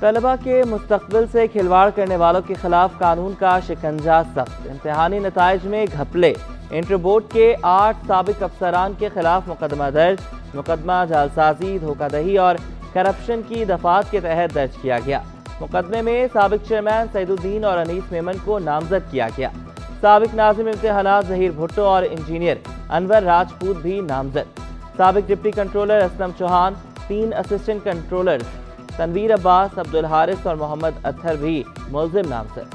طلبہ کے مستقبل سے کھلواڑ کرنے والوں کے خلاف قانون کا شکنجہ سخت، امتحانی نتائج میں گھپلے، انٹر بورڈ کے 8 سابق افسران کے خلاف مقدمہ درج، مقدمہ جعلسازی، دھوکہ دہی اور کرپشن کی دفعات کے تحت درج کیا گیا۔ مقدمے میں سابق چیئرمین سعید الدین اور انیس میمن کو نامزد کیا گیا۔ سابق ناظم امتحانات ظہیر بھٹو اور انجینئر انور راجپوت بھی نامزد۔ سابق deputy controller Aslam Chauhan, 3 assistant controller Tanveer Abbas, Abdul Haris اور محمد اطہر بھی ملزم نامزد۔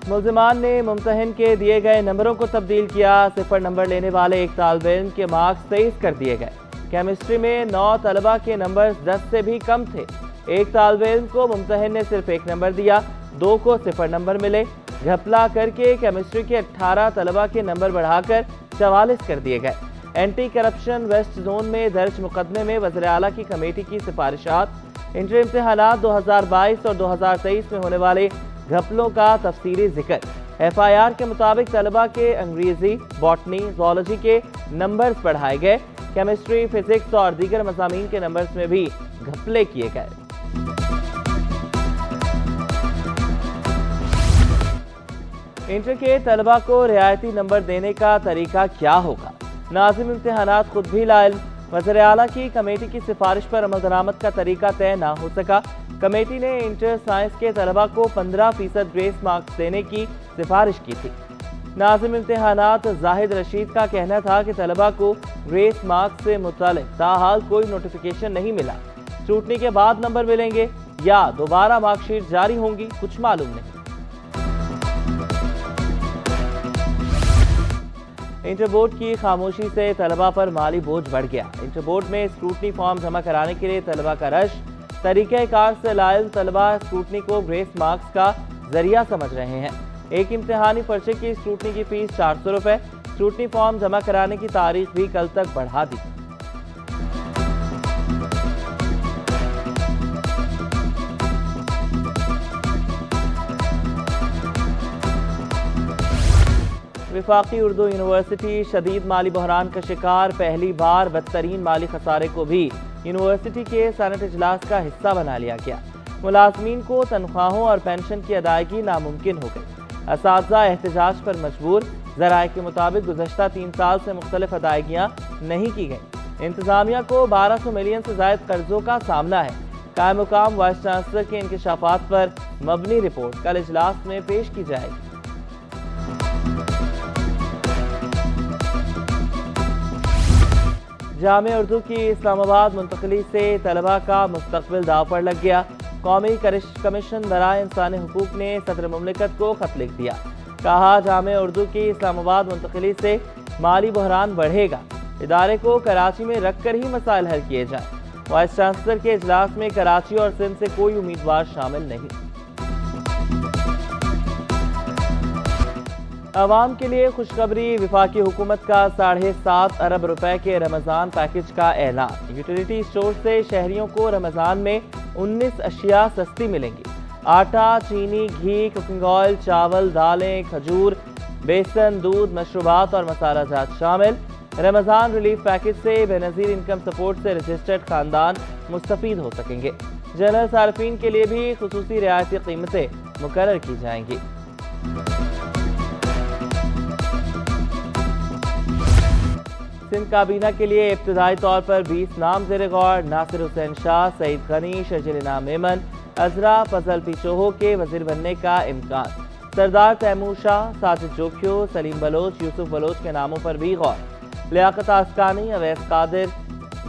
ملزمان نے ممتحن کے دیے گئے نمبروں کو تبدیل کیا، 0 نمبر لینے والے ایک طالب علم کے مارکس 23 کر دیے گئے۔ کیمسٹری میں 9 طلبہ کے نمبرز 10 سے بھی کم تھے، ایک طالب علم کو ممتحن نے صرف 1 نمبر دیا، 2 کو 0 نمبر ملے۔ گھپلا کر کے کیمسٹری کے 18 طلبہ کے نمبر بڑھا کر 44 کر دیے گئے۔ اینٹی کرپشن ویسٹ زون میں درج مقدمے میں وزیر اعلیٰ کی کمیٹی کی سفارشات، انٹر امتحانات 2022 اور 2023 میں ہونے والے گھپلوں کا تفصیلی ذکر۔ ایف آئی آر کے مطابق طلبہ کے انگریزی، باٹنی، زوالوجی کے نمبرز بڑھائے گئے، کیمسٹری، فزکس اور دیگر مضامین کے نمبرز میں بھی گھپلے کیے گئے۔ انٹر کے طلبہ کو رعایتی نمبر دینے کا طریقہ کیا ہوگا؟ ناظم امتحانات خود بھی لاعلم، وزیر اعلیٰ کی کمیٹی کی سفارش پر عمل درآمد کا طریقہ طے نہ ہو سکا۔ کمیٹی نے انٹر سائنس کے طلبہ کو 15% گریس مارکس دینے کی سفارش کی تھی۔ ناظم امتحانات زاہد رشید کا کہنا تھا کہ طلبہ کو گریس مارکس سے متعلق تاحال کوئی نوٹیفیکیشن نہیں ملا، اسکروٹنی کے بعد نمبر ملیں گے یا دوبارہ مارک شیٹ جاری ہوں گی، کچھ معلوم نہیں۔ انٹر بورڈ کی خاموشی سے طلبہ پر مالی بوجھ بڑھ گیا۔ انٹر بورڈ میں اسکروٹنی فارم جمع کرانے کے لیے طلبہ کا رش، طریقہ کار سے لاعلم طلبہ اسکروٹنی کو گریس مارکس کا ذریعہ سمجھ رہے ہیں۔ ایک امتحانی پرچے کی اسکروٹنی کی فیس 400 روپے، اسکروٹنی فارم جمع کرانے کی تاریخ بھی کل تک بڑھا دی۔ وفاقی اردو یونیورسٹی شدید مالی بحران کا شکار، پہلی بار بدترین مالی خسارے کو بھی یونیورسٹی کے سینٹ اجلاس کا حصہ بنا لیا گیا۔ ملازمین کو تنخواہوں اور پینشن کی ادائیگی ناممکن ہو گئی، اساتذہ احتجاج پر مجبور۔ ذرائع کے مطابق گزشتہ 3 سال سے مختلف ادائیگیاں نہیں کی گئیں۔ انتظامیہ کو 1200 ملین سے زائد قرضوں کا سامنا ہے۔ قائم مقام وائس چانسلر کے انکشافات پر مبنی رپورٹ کل اجلاس میں پیش کی جائے گی۔ جامعہ اردو کی اسلام آباد منتقلی سے طلبہ کا مستقبل داؤ پر لگ گیا۔ قومی کمیشن برائے انسانی حقوق نے صدر مملکت کو خط لکھ دیا، کہا جامعہ اردو کی اسلام آباد منتقلی سے مالی بحران بڑھے گا، ادارے کو کراچی میں رکھ کر ہی مسائل حل کیے جائیں۔ وائس چانسلر کے اجلاس میں کراچی اور سندھ سے کوئی امیدوار شامل نہیں۔ عوام کے لیے خوشخبری، وفاقی حکومت کا 7.5 ارب روپے کے رمضان پیکج کا اعلان۔ یوٹیلیٹی اسٹور سے شہریوں کو رمضان میں 19 اشیاء سستی ملیں گی۔ آٹا، چینی، گھی، کوکنگ آئل، چاول، دالیں، کھجور، بیسن، دودھ، مشروبات اور مسالہ جات شامل۔ رمضان ریلیف پیکج سے بے نظیر انکم سپورٹ سے رجسٹرڈ خاندان مستفید ہو سکیں گے۔ جنرل صارفین کے لیے بھی خصوصی رعایتی قیمتیں مقرر کی جائیں گی۔ سندھ کابینہ کے لیے ابتدائی طور پر 20 نام زیر غور، ناصر حسین شاہ، سعید غنی، شرجیل انعام میمن، عذرا فضل پیچوہو کے وزیر بننے کا امکان۔ سردار تیمور شاہ، ساجد جوکھیو، سلیم بلوچ، یوسف بلوچ کے ناموں پر بھی غور۔ لیاقت اسکانی، اویس قادر،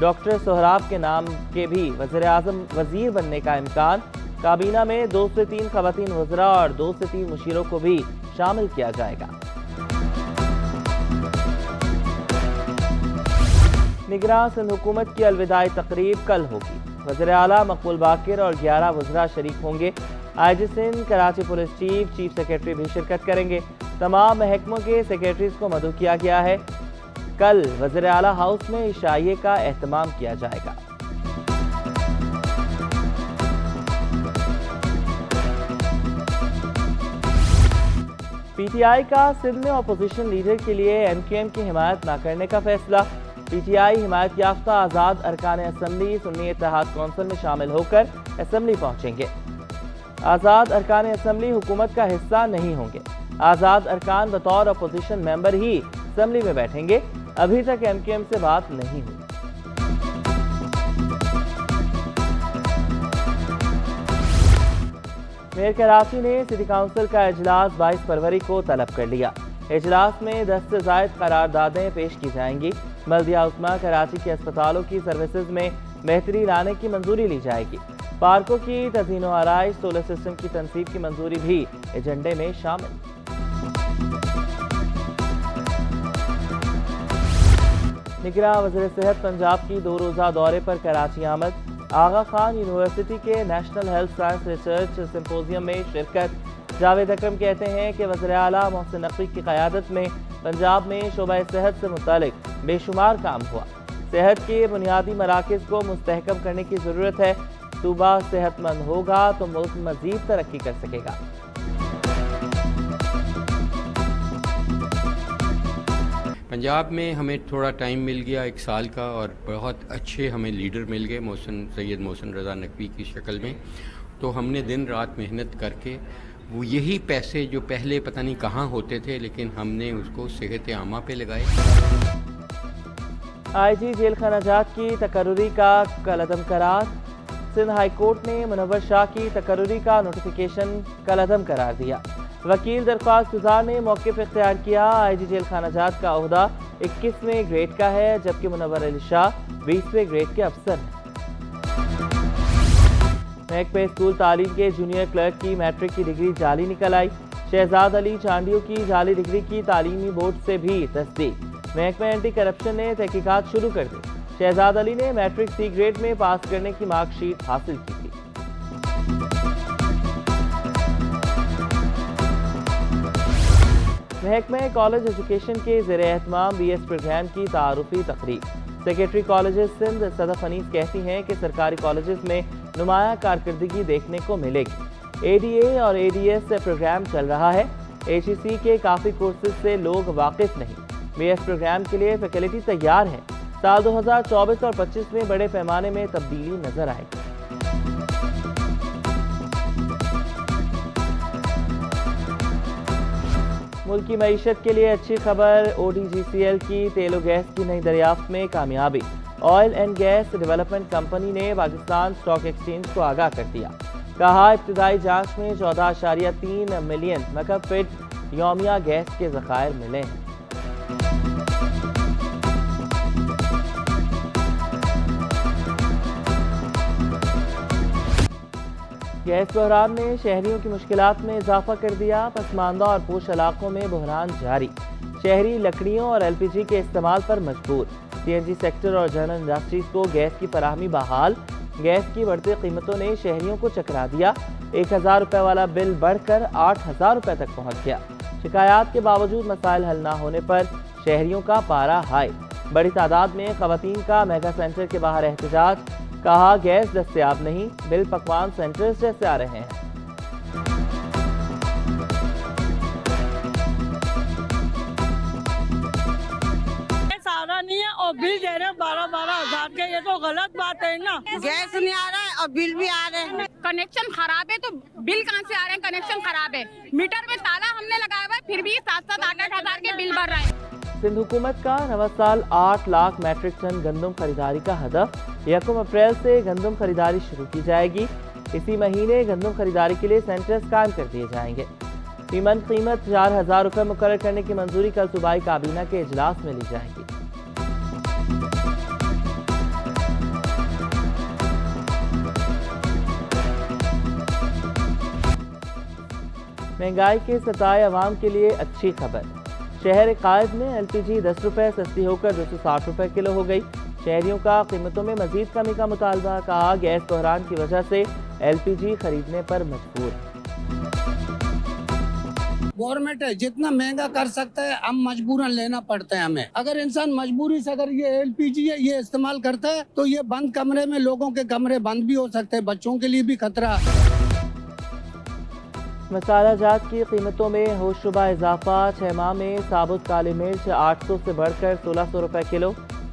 ڈاکٹر سہراب کے نام کے بھی وزیر اعظم وزیر بننے کا امکان۔ کابینہ میں 2 سے 3 خواتین وزراء اور 2 سے 3 مشیروں کو بھی شامل کیا جائے گا۔ نگراں سندھ حکومت کی الوداعی تقریب کل ہوگی۔ وزیر اعلیٰ مقبول باقر اور 11 وزراء شریک ہوں گے۔ IG Sindh, Karachi police chief secretary بھی شرکت کریں گے۔ تمام محکموں کے سیکرٹریز کو مدعو کیا گیا ہے۔ کل وزیر اعلیٰ ہاؤس میں عشائیے کا اہتمام کیا جائے گا۔ پی ٹی آئی کا سندھ میں اپوزیشن لیڈر کے لیے ایم کیو ایم کی حمایت نہ کرنے کا فیصلہ۔ پی ٹی آئی حمایت یافتہ آزاد ارکان اسمبلی سنی اتحاد کونسل میں شامل ہو کر اسمبلی پہنچیں گے۔ آزاد ارکان اسمبلی حکومت کا حصہ نہیں ہوں گے۔ آزاد ارکان بطور اپوزیشن ممبر ہی اسمبلی میں بیٹھیں گے۔ ابھی تک ایم کیو ایم سے بات نہیں ہوئی۔ میئر کراچی نے سٹی کونسل کا اجلاس 22 فروری کو طلب کر لیا۔ اجلاس میں 10 سے زائد قراردادیں پیش کی جائیں گی۔ بلدیہ عظمی کراچی کے اسپتالوں کی سروسز میں بہتری لانے کی منظوری لی جائے گی۔ پارکوں کی تزئین و آرائش، سولر سسٹم کی تنصیب کی منظوری بھی ایجنڈے میں شامل۔ نگراں وزیر صحت پنجاب کی 2 روزہ دورے پر کراچی آمد۔ آغا خان یونیورسٹی کے national health science research symposium میں شرکت۔ جاوید اکرم کہتے ہیں کہ وزیر اعلیٰ محسن نقوی کی قیادت میں پنجاب میں شعبہ صحت سے متعلق بے شمار کام ہوا۔ صحت کے بنیادی مراکز کو مستحکم کرنے کی ضرورت ہے۔ صوبہ صحت مند ہوگا تو ملک مزید ترقی کر سکے گا۔ پنجاب میں ہمیں تھوڑا ٹائم مل گیا 1 سال کا، اور بہت اچھے ہمیں لیڈر مل گئے سید محسن رضا نقوی کی شکل میں۔ تو ہم نے دن رات محنت کر کے وہ یہی پیسے جو پہلے پتہ نہیں کہاں ہوتے تھے، لیکن ہم نے اس کو صحت عامہ پہ لگائے۔ آئی جی جیل خانہ جات کی تقرری کا کالعدم قرار۔ سندھ ہائی کورٹ نے منور شاہ کی تقرری کا نوٹیفیکیشن کالعدم قرار دیا۔ وکیل درخواست گزار نے موقف اختیار کیا۔ آئی جی جیل خانہ جات کا عہدہ 21ویں گریڈ کا ہے، جبکہ منور علی شاہ 20ویں گریڈ کے افسر ہیں۔ محکمہ اسکول تعلیم کے جونیئر کلرک کی میٹرک کی ڈگری جعلی نکل آئی۔ شہزاد علی چانڈیو کی جعلی ڈگری کی تعلیمی بورڈ سے بھی تصدیق۔ محکمہ اینٹی کرپشن نے تحقیقات شروع کر دی۔ شہزاد علی نے میٹرک سی گریڈ میں پاس کرنے کی مارک شیٹ حاصل کی تھی۔ محکمہ کالج ایجوکیشن کے زیر اہتمام بی ایس پروگرام کی تعارفی تقریب۔ سیکریٹری کالجز سندھ صدف انیس کہتی ہیں کہ سرکاری کالجز میں نمایاں کارکردگی دیکھنے کو ملے گی۔ اے ڈی اے اور اے ڈی ایس سے پروگرام چل رہا ہے۔ ایچ ای سی کے کافی کورسز سے لوگ واقف نہیں۔ بی ایس پروگرام کے لیے فیکلٹی تیار ہے۔ سال 2024 اور 25 میں بڑے پیمانے میں تبدیلی نظر آئے گی۔ ملکی معیشت کے لیے اچھی خبر، O D G C L کی تیل و گیس کی نئی دریافت میں کامیابی۔ Oil and gas development company نے پاکستان اسٹاک ایکسچینج کو آگاہ کر دیا۔ کہا ابتدائی جانچ میں 14.3 ملین مکعب فٹ یومیہ گیس کے ذخائر ملے ہیں۔ گیس بحران نے شہریوں کی مشکلات میں اضافہ کر دیا۔ پسماندہ اور پوش علاقوں میں بحران جاری۔ شہری لکڑیوں اور ایل پی جی کے استعمال پر مجبور۔ سی این جی سیکٹر اور جنرل انڈسٹریز کو گیس کی فراہمی بحال۔ گیس کی بڑھتی قیمتوں نے شہریوں کو چکرا دیا۔ 1000 روپے والا بل بڑھ کر 8000 روپے تک پہنچ گیا۔ شکایات کے باوجود مسائل حل نہ ہونے پر شہریوں کا پارا ہائی۔ بڑی تعداد میں خواتین کا میگا سینٹر کے باہر احتجاج۔ کہا گیس دستیاب نہیں، بل پکوان سینٹرز جیسے آ رہے ہیں۔ سارا نہیں ہے اور بل دے رہے 12,000 کے، یہ تو غلط بات ہے نا۔ گیس نہیں آ رہا ہے اور بل بھی آ رہے ہیں۔ کنیکشن خراب ہے تو بل کہاں سے آ رہے ہیں؟ کنیکشن خراب ہے، میٹر میں تالا ہم نے لگایا ہوا ہے، پھر بھی 7-7 8-8 ہزار کے بل بھر رہا ہے۔ سندھ حکومت کا نواں سال 8 لاکھ میٹرک ٹن گندم خریداری کا ہدف۔ 1 اپریل سے گندم خریداری شروع کی جائے گی۔ اسی مہینے گندم خریداری کے لیے سینٹرز قائم کر دیے جائیں گے۔ فی من قیمت 4000 روپے مقرر کرنے کی منظوری کل صوبائی کابینہ کے اجلاس میں لی جائے گی۔ مہنگائی کے ستائے عوام کے لیے اچھی خبر۔ شہر قائد میں ایل پی جی 10 روپے سستی ہو کر 260 روپے کلو ہو گئی۔ شہریوں کا قیمتوں میں مزید کمی کا مطالبہ۔ کہا گیس بحران کی وجہ سے ایل پی جی خریدنے پر مجبور ہے۔ گورنمنٹ ہے جتنا مہنگا کر سکتا ہے، ہم مجبوراً لینا پڑتا ہے ہمیں۔ اگر انسان مجبوری سے اگر یہ ایل پی جی ہے یہ استعمال کرتا ہے تو یہ بند کمرے میں لوگوں کے کمرے بند بھی ہو سکتے ہیں، بچوں کے لیے بھی خطرہ۔ مسالہ جات کی قیمتوں میں ہوشربہ اضافہ۔ 6 ماہ میں ثابت کالی مرچ 800 سے بڑھ کر 1600 روپے کلو۔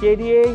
KDA